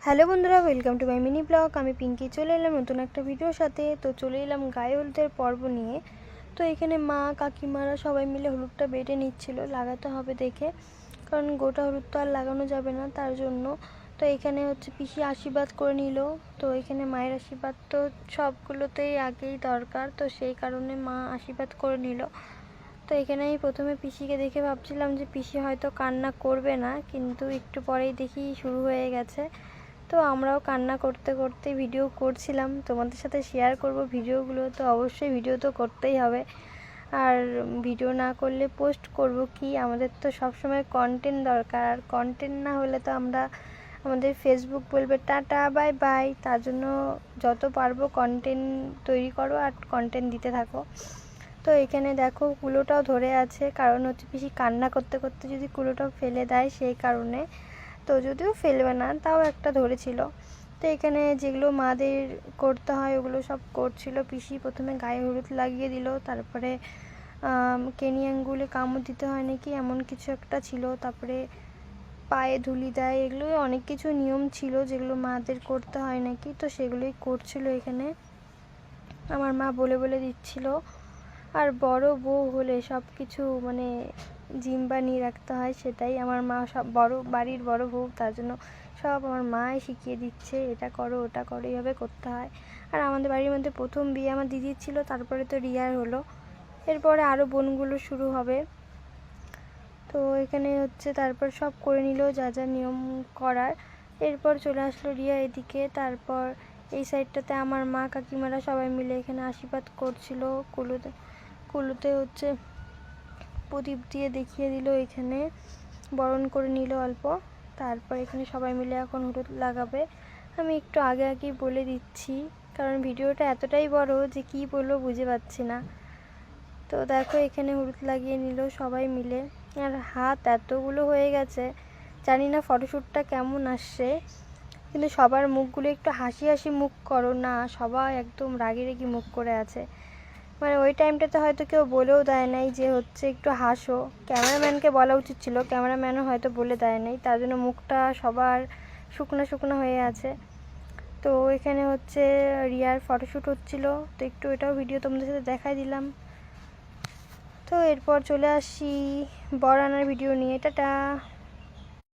Hello বন্ধুরা, welcome to my mini blog. আমি পিঙ্কি চলে এলাম নতুন একটা ভিডিওর সাথে। তো চলে এলাম গায়ে হলুদের পর্ব নিয়ে। তো এখানে মা কাকিমারা সবাই মিলে হলুদটা বেটে নিচ্ছিল, লাগাতে হবে দেখে, কারণ গোটা হলুদ তো আর লাগানো যাবে না, তার জন্য। তো এখানে হচ্ছে পিসি আশীর্বাদ করে নিল। তো এখানে মায়ের আশীর্বাদ তো সবগুলোতেই আগেই দরকার, তো সেই কারণে মা আশীর্বাদ করে নিল। তো এখানে আমি প্রথমে পিসিকে দেখে ভাবছিলাম যে পিসি হয়তো কান্না করবে না, কিন্তু একটু পরেই দেখি শুরু হয়ে গেছে। তো আমরাও কান্না করতে করতে ভিডিও করছিলাম, তোমাদের সাথে শেয়ার করব ভিডিওগুলো। তো অবশ্যই ভিডিও তো করতেই হবে, আর ভিডিও না করলে পোস্ট করব কি? আমাদের তো সবসময় কন্টেন্ট দরকার, আর কন্টেন্ট না হলে তো আমাদের ফেসবুক বলবে টাটা বাই বাই। তার জন্য যত পারবো কন্টেন্ট তৈরি করো আর কন্টেন্ট দিতে থাকো। তো এখানে দেখো কুলোটাও ধরে আছে, কারণ হচ্ছে পিসি কান্না করতে করতে যদি কুলোটাও ফেলে দেয় সেই কারণে। তো যদিও ফেলবে না, তাও একটা ধরেছিল। তো এখানে যেগুলো মাদের করতে হয় ওগুলো সব করছিল পিসি। প্রথমে গায়ে হলুদ লাগিয়ে দিল, তারপরে কেনি আঙ্গুলে কামড় দিতে হয় নাকি এমন কিছু একটা ছিল, তারপরে পায়ে ধুলি দেয়। এগুলো অনেক কিছু নিয়ম ছিল যেগুলো মাদের করতে হয় নাকি, তো সেগুলোই করছিল এখানে। আমার মা বলে বলে দিচ্ছিল। আর বড় বউ হলে সব কিছু মানে জিম্বা নিয়ে রাখতে হয়, সেটাই আমার মা সব বাড়ির বড় বউ, তার জন্য সব আমার মাই শিখিয়ে দিচ্ছে, এটা করো ওটা করো এইভাবে করতে হয়। আর আমাদের বাড়ির মধ্যে প্রথম বিয়ে আমার দিদির ছিল, তারপরে তো রিয়ার হলো, এরপরে আরও বোনগুলো শুরু হবে। তো এখানে হচ্ছে তারপর সব করে নিল যা যা নিয়ম করার। এরপর চলে আসলো রিয়া এদিকে। তারপর এই সাইডটাতে আমার মা কাকিমারা সবাই মিলে এখানে আশীর্বাদ করছিল। কুলোতে হচ্ছে প্রদীপ দিয়ে দেখিয়ে দিল, এখানে বরণ করে নিল অল্প। তারপর এখানে সবাই মিলে এখন হলুদ লাগাবে। আমি একটু আগে আগেই বলে দিচ্ছি, কারণ ভিডিওটা এতটাই বড় যে কী বলবো বুঝে পাচ্ছি না। তো দেখো এখানে হলুদ লাগিয়ে নিল সবাই মিলে, আর হাত এতগুলো হয়ে গেছে, জানি না ফটোশ্যুটটা কেমন আসছে। কিন্তু সবার মুখগুলো একটু হাসি হাসি মুখ করো না, সবাই একদম রাগি রাগি মুখ করে আছে। মানে ওই টাইমটাতে হয়তো কেউ বলেও দেয় নাই যে হচ্ছে একটু হাসো, ক্যামেরাম্যানকে বলা উচিত ছিল, ক্যামেরাম্যানও হয়তো বলে দেয় নাই, তার জন্য মুখটা সবার শুকনো শুকনো হয়ে আছে। তো এখানে হচ্ছে রিয়ার ফটোশ্যুট হচ্ছিল, তো একটু এটাও ভিডিও তোমাদের সাথে দেখাই দিলাম। তো এরপর চলে আসি বর আনার ভিডিও নিয়ে। টাটা।